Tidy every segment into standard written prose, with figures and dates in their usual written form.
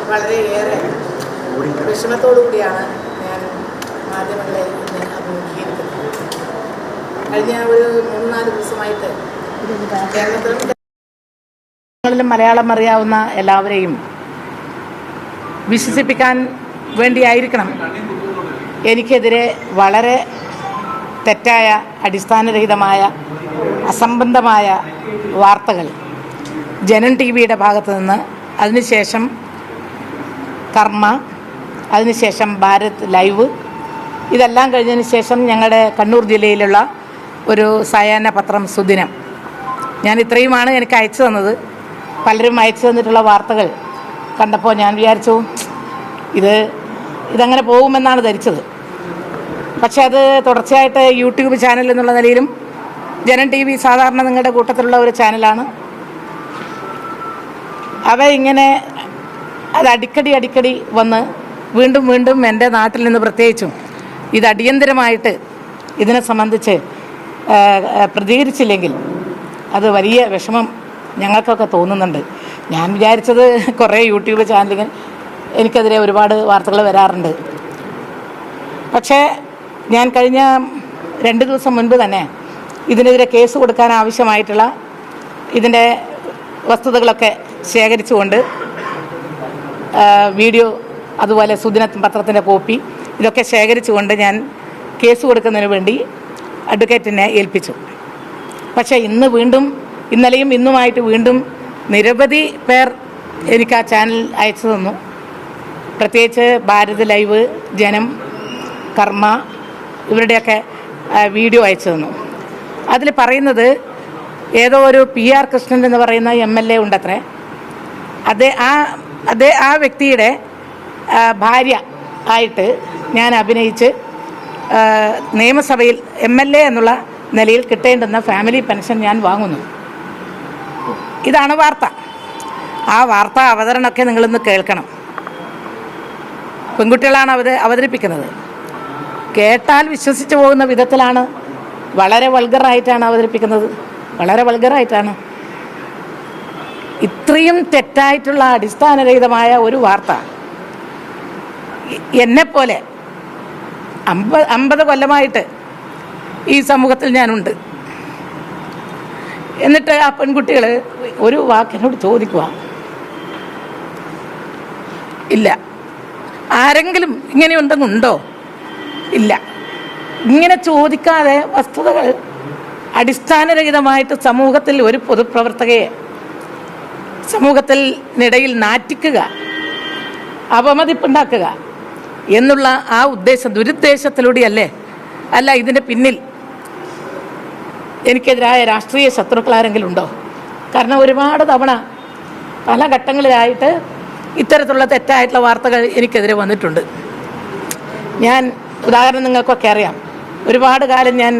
വളരെയേറെ വിഷമത്തോടു കൂടിയാണ് ഞാൻ മാധ്യമങ്ങളെ ഇന്ന് അഭിമുഖീകരിക്കുന്നത്. കഴിഞ്ഞ ഒരു 3-4 ദിവസമായിട്ട് കേരളത്തിലും മലയാളം അറിയാവുന്ന എല്ലാവരെയും വിശ്വസിപ്പിക്കാൻ വേണ്ടിയായിരിക്കണം എനിക്കെതിരെ വളരെ തെറ്റായ, അടിസ്ഥാനരഹിതമായ, അസംബന്ധമായ വാർത്തകൾ ജനം ടി വിയുടെ ഭാഗത്തു നിന്ന്, അതിനുശേഷം കർമ്മ, അതിനുശേഷം ഭാരത് ലൈവ്, ഇതെല്ലാം കഴിഞ്ഞതിന് ശേഷം ഞങ്ങളുടെ കണ്ണൂർ ജില്ലയിലുള്ള ഒരു സായാഹ്ന പത്രം സുദിനം, ഞാൻ ഇത്രയുമാണ് എനിക്ക് അയച്ചു തന്നത്. പലരും അയച്ചു തന്നിട്ടുള്ള വാർത്തകൾ കണ്ടപ്പോൾ ഞാൻ വിചാരിച്ചു ഇതങ്ങനെ പോകുമെന്നാണ് ധരിച്ചത്. പക്ഷേ അത് തുടർച്ചയായിട്ട് യൂട്യൂബ് ചാനൽ എന്നുള്ള നിലയിലും, ജനം ടി വി സാധാരണ നിങ്ങളുടെ കൂട്ടത്തിലുള്ള ഒരു ചാനലാണ്, അവ ഇങ്ങനെ അത് അടിക്കടി വന്ന് വീണ്ടും എൻ്റെ നാട്ടിൽ നിന്ന് പ്രത്യേകിച്ചും ഇത് അടിയന്തരമായിട്ട് ഇതിനെ സംബന്ധിച്ച് പ്രതികരിച്ചില്ലെങ്കിൽ അത് വലിയ വിഷമം ഞങ്ങൾക്കൊക്കെ തോന്നുന്നുണ്ട്. ഞാൻ വിചാരിച്ചത് കുറേ യൂട്യൂബ് ചാനലുകൾ എനിക്കെതിരെ ഒരുപാട് വാർത്തകൾ വരാറുണ്ട്. പക്ഷേ ഞാൻ കഴിഞ്ഞ 2 ദിവസം മുൻപ് തന്നെ ഇതിനെതിരെ കേസ് കൊടുക്കാൻ ആവശ്യമായിട്ടുള്ള ഇതിൻ്റെ വസ്തുതകളൊക്കെ ശേഖരിച്ചുകൊണ്ട് വീഡിയോ, അതുപോലെ സുദിന പത്രത്തിൻ്റെ കോപ്പി, ഇതൊക്കെ ശേഖരിച്ചുകൊണ്ട് ഞാൻ കേസ് കൊടുക്കുന്നതിന് വേണ്ടി അഡ്വക്കേറ്റിനെ ഏൽപ്പിച്ചു. പക്ഷേ ഇന്നലെയും ഇന്നുമായിട്ട് വീണ്ടും നിരവധി പേർ എനിക്ക് ആ ചാനൽ അയച്ചു തന്നു. പ്രത്യേകിച്ച് ഭാരത് ലൈവ്, ജനം, കർമ്മ, ഇവരുടെയൊക്കെ വീഡിയോ അയച്ചു തന്നു. അതിൽ പറയുന്നത് ഏതോ ഒരു PR കൃഷ്ണൻ എന്ന് പറയുന്ന MLA ഉണ്ടത്രേ, ആ വ്യക്തിയുടെ ഭാര്യ ആയിട്ട് ഞാൻ അഭിനയിച്ച് നിയമസഭയിൽ MLA എന്നുള്ള നിലയിൽ കിട്ടേണ്ടുന്ന ഫാമിലി പെൻഷൻ ഞാൻ വാങ്ങുന്നു. ഇതാണ് വാർത്ത. ആ വാർത്ത അവതരണമൊക്കെ നിങ്ങളൊന്ന് കേൾക്കണം. പെൺകുട്ടികളാണ് അവതരിപ്പിക്കുന്നത്. കേട്ടാൽ വിശ്വസിച്ച് പോകുന്ന വിധത്തിലാണ്, വളരെ വൾഗറായിട്ടാണ് അവതരിപ്പിക്കുന്നത്. വളരെ വൾഗറായിട്ടാണ്. ഇത്രയും തെറ്റായിട്ടുള്ള, അടിസ്ഥാനരഹിതമായ ഒരു വാർത്ത എന്നെപ്പോലെ 50 കൊല്ലമായിട്ട് ഈ സമൂഹത്തിൽ ഞാനുണ്ട്. എന്നിട്ട് ആ പെൺകുട്ടികൾ ഒരു വാക്കിനോട് ചോദിക്കുക, ഇല്ല. ആരെങ്കിലും ഇങ്ങനെയുണ്ടെന്നുണ്ടോ? ഇല്ല. ഇങ്ങനെ ചോദിക്കാതെ വസ്തുതകൾ അടിസ്ഥാനരഹിതമായിട്ട് സമൂഹത്തിൽ ഒരു പൊതുപ്രവർത്തകയെ സമൂഹത്തിനിടയിൽ നാറ്റിക്കുക, അപമതിപ്പുണ്ടാക്കുക എന്നുള്ള ആ ദുരുദ്ദേശത്തിലൂടെയല്ലേ? അല്ല ഇതിൻ്റെ പിന്നിൽ എനിക്കെതിരായ രാഷ്ട്രീയ ശത്രുക്കൾ ആരെങ്കിലും ഉണ്ടോ? കാരണം ഒരുപാട് തവണ പല ഘട്ടങ്ങളിലായിട്ട് ഇത്തരത്തിലുള്ള തെറ്റായിട്ടുള്ള വാർത്തകൾ എനിക്കെതിരെ വന്നിട്ടുണ്ട്. ഞാൻ ഉദാഹരണം നിങ്ങൾക്കൊക്കെ അറിയാം, ഒരുപാട് കാലം ഞാൻ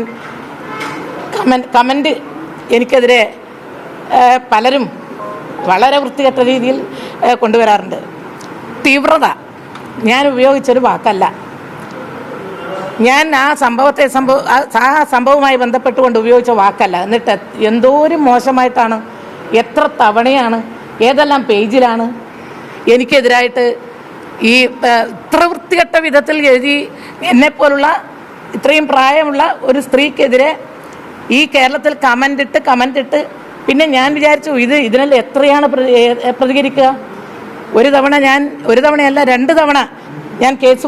കമൻറ്റ് എനിക്കെതിരെ പലരും വളരെ വൃത്തികെട്ട രീതിയിൽ കൊണ്ടുവരാറുണ്ട്. തീവ്രത ഞാൻ ഉപയോഗിച്ചൊരു വാക്കല്ല. ഞാൻ ആ സംഭവവുമായി ബന്ധപ്പെട്ടുകൊണ്ട് ഉപയോഗിച്ച വാക്കല്ല. എന്നിട്ട് എന്തോരം മോശമായിട്ടാണ്, എത്ര തവണയാണ്, ഏതെല്ലാം പേജിലാണ് എനിക്കെതിരായിട്ട് ഈ ഇത്ര വൃത്തികെട്ട വിധത്തിൽ എഴുതി എന്നെപ്പോലുള്ള ഇത്രയും പ്രായമുള്ള ഒരു സ്ത്രീക്കെതിരെ ഈ കേരളത്തിൽ കമൻ്റ് ഇട്ട് പിന്നെ ഞാൻ വിചാരിച്ചു ഇതിനെല്ലാം എത്രയാണ് പ്രതികരിക്കുക. ഒരു തവണയല്ല 2 തവണ ഞാൻ കേസ്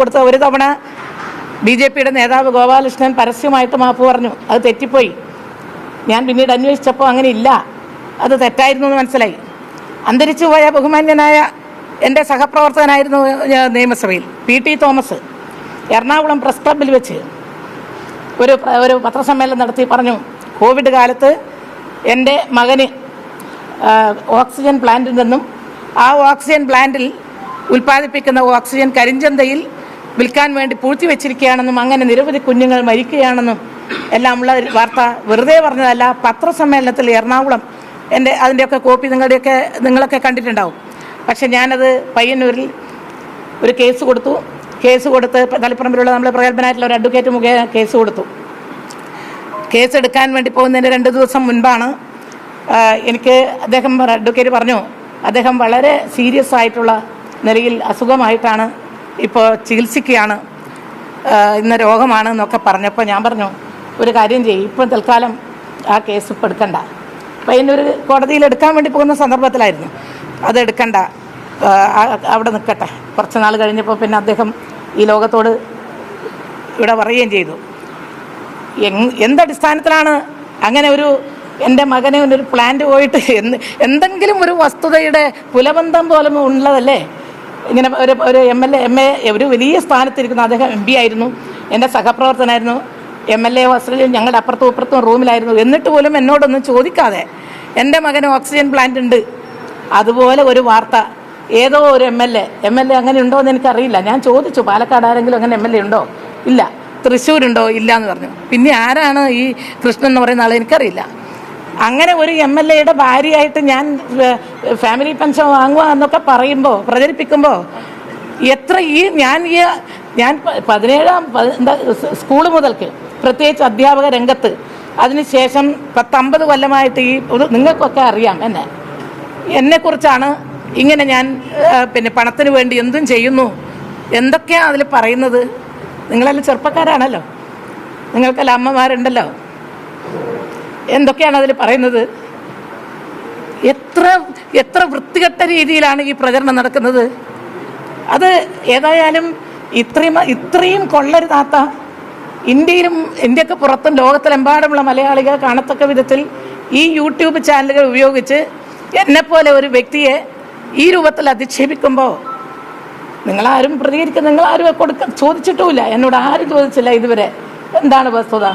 കൊടുത്ത ഒരു തവണ BJPയുടെ നേതാവ് ഗോപാലകൃഷ്ണൻ പരസ്യമായിട്ട് മാപ്പ് പറഞ്ഞു. അത് തെറ്റിപ്പോയി. ഞാൻ പിന്നീട് അന്വേഷിച്ചപ്പോൾ അങ്ങനെ ഇല്ല, അത് തെറ്റായിരുന്നു എന്ന് മനസ്സിലായി. അന്തരിച്ചു പോയ ബഹുമാന്യനായ എൻ്റെ സഹപ്രവർത്തകനായിരുന്നു നിയമസഭയിൽ PT തോമസ് എറണാകുളം പ്രസ് ക്ലബ്ബിൽ വെച്ച് ഒരു പത്രസമ്മേളനം നടത്തി പറഞ്ഞു, കോവിഡ് കാലത്ത് എൻ്റെ മകന് ഓക്സിജൻ പ്ലാന്റിൽ നിന്നും ആ ഓക്സിജൻ പ്ലാന്റിൽ ഉൽപ്പാദിപ്പിക്കുന്ന ഓക്സിജൻ കരിഞ്ചന്തയിൽ വിൽക്കാൻ വേണ്ടി പൂഴ്ത്തിവെച്ചിരിക്കുകയാണെന്നും അങ്ങനെ നിരവധി കുഞ്ഞുങ്ങൾ മരിക്കുകയാണെന്നും എല്ലാമുള്ള വാർത്ത വെറുതെ പറഞ്ഞതല്ല. പത്രസമ്മേളനത്തിൽ എറണാകുളം അതിൻ്റെയൊക്കെ കോപ്പി നിങ്ങളൊക്കെ കണ്ടിട്ടുണ്ടാവും. പക്ഷെ ഞാനത് പയ്യന്നൂരിൽ ഒരു കേസ് കൊടുത്ത് തളിപ്പറമ്പിലുള്ള നമ്മൾ പ്രഗത്ഭനായിട്ടുള്ള ഒരു അഡ്വക്കേറ്റ് മുഖേന കേസ് കൊടുത്തു. കേസെടുക്കാൻ വേണ്ടി പോകുന്നതിന് 2 ദിവസം മുൻപാണ് എനിക്ക് അഡ്വക്കേറ്റ് പറഞ്ഞു, അദ്ദേഹം വളരെ സീരിയസ് ആയിട്ടുള്ള നിലയിൽ അസുഖമായിട്ടാണ് ഇപ്പോൾ ചികിത്സിക്കുകയാണ്, ഇന്ന രോഗമാണ് എന്നൊക്കെ പറഞ്ഞപ്പോൾ ഞാൻ പറഞ്ഞു ഒരു കാര്യം ചെയ്യും, ഇപ്പം തൽക്കാലം ആ കേസ് ഇപ്പം എടുക്കണ്ട. അപ്പം അതിനൊരു കോടതിയിൽ എടുക്കാൻ വേണ്ടി പോകുന്ന സന്ദർഭത്തിലായിരുന്നു, അത് എടുക്കണ്ട, അവിടെ നിൽക്കട്ടെ. കുറച്ച് നാൾ കഴിഞ്ഞപ്പോൾ പിന്നെ അദ്ദേഹം ഈ ലോകത്തോട് ഇവിടെ പറയുകയും ചെയ്തു. എന്തടിസ്ഥാനത്തിലാണ് അങ്ങനെ ഒരു എൻ്റെ മകനെ ഒരു പ്ലാന്റ് പോയിട്ട് എന്തെങ്കിലും ഒരു വസ്തുതയുടെ പുലബന്ധം പോലും ഉള്ളതല്ലേ? ഇങ്ങനെ ഒരു എം എ ഒരു വലിയ സ്ഥാനത്തിരിക്കുന്നു, അദ്ദേഹം MP ആയിരുന്നു, എൻ്റെ സഹപ്രവർത്തനായിരുന്നു, MLA ഹോസ്റ്റലിൽ ഞങ്ങളുടെ അപ്പുറത്തും ഇപ്പുറത്തും റൂമിലായിരുന്നു. എന്നിട്ട് പോലും എന്നോടൊന്നും ചോദിക്കാതെ എൻ്റെ മകന് ഓക്സിജൻ പ്ലാന്റ് ഉണ്ട്. അതുപോലെ ഒരു വാർത്ത ഏതോ ഒരു MLA അങ്ങനെ ഉണ്ടോ എന്ന് എനിക്കറിയില്ല. ഞാൻ ചോദിച്ചു, പാലക്കാട് ആരെങ്കിലും അങ്ങനെ MLA ഉണ്ടോ? ഇല്ല. തൃശ്ശൂരുണ്ടോ? ഇല്ല എന്ന് പറഞ്ഞു. പിന്നെ ആരാണ് ഈ കൃഷ്ണൻ എന്ന് പറയുന്ന ആൾ? എനിക്കറിയില്ല. അങ്ങനെ ഒരു MLAയുടെ ഭാര്യയായിട്ട് ഞാൻ ഫാമിലി പെൻഷൻ വാങ്ങുക എന്നൊക്കെ പറയുമ്പോൾ, പ്രചരിപ്പിക്കുമ്പോൾ എത്ര ഞാൻ 17 സ്കൂൾ മുതൽക്ക് പ്രത്യേകിച്ച് അധ്യാപക രംഗത്ത്, അതിനുശേഷം 10-50 കൊല്ലമായിട്ട് നിങ്ങൾക്കൊക്കെ അറിയാം എന്നെക്കുറിച്ചാണ് ഇങ്ങനെ ഞാൻ പിന്നെ പണത്തിന് വേണ്ടി എന്തും ചെയ്യുന്നു എന്തൊക്കെയാണ് അതിൽ പറയുന്നത്. നിങ്ങളെല്ലാം ചെറുപ്പക്കാരാണല്ലോ, നിങ്ങൾക്കെല്ലാം അമ്മമാരുണ്ടല്ലോ, എന്തൊക്കെയാണ് അതിൽ പറയുന്നത്? എത്ര വൃത്തികെട്ട രീതിയിലാണ് ഈ പ്രചരണം നടക്കുന്നത്. അത് ഏതായാലും ഇത്രയും കൊള്ളരുതാത്ത, ഇന്ത്യക്ക് പുറത്തും ലോകത്തിലെമ്പാടുമുള്ള മലയാളികൾ കാണത്തക്ക വിധത്തിൽ ഈ യൂട്യൂബ് ചാനലുകൾ ഉപയോഗിച്ച് എന്നെപ്പോലെ ഒരു വ്യക്തിയെ ഈ രൂപത്തിൽ അധിക്ഷേപിക്കുമ്പോൾ നിങ്ങളാരും പ്രതികരിക്കുക, നിങ്ങളാരും ചോദിച്ചിട്ടുമില്ല, എന്നോട് ആരും ചോദിച്ചില്ല ഇതുവരെ എന്താണ് വസ്തുത.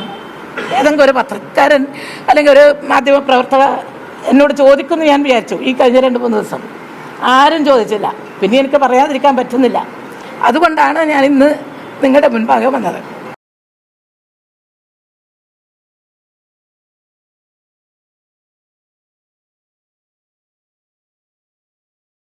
ഏതെങ്കിലും ഒരു പത്രക്കാരൻ അല്ലെങ്കിൽ ഒരു മാധ്യമ പ്രവർത്തക എന്നോട് ചോദിക്കുമെന്ന് ഞാൻ വിചാരിച്ചു ഈ കഴിഞ്ഞ 2-3 ദിവസം. ആരും ചോദിച്ചില്ല. പിന്നെ എനിക്ക് പറയാതിരിക്കാൻ പറ്റുന്നില്ല. അതുകൊണ്ടാണ് ഞാൻ ഇന്ന് നിങ്ങളുടെ മുൻപാകെ വന്നത്.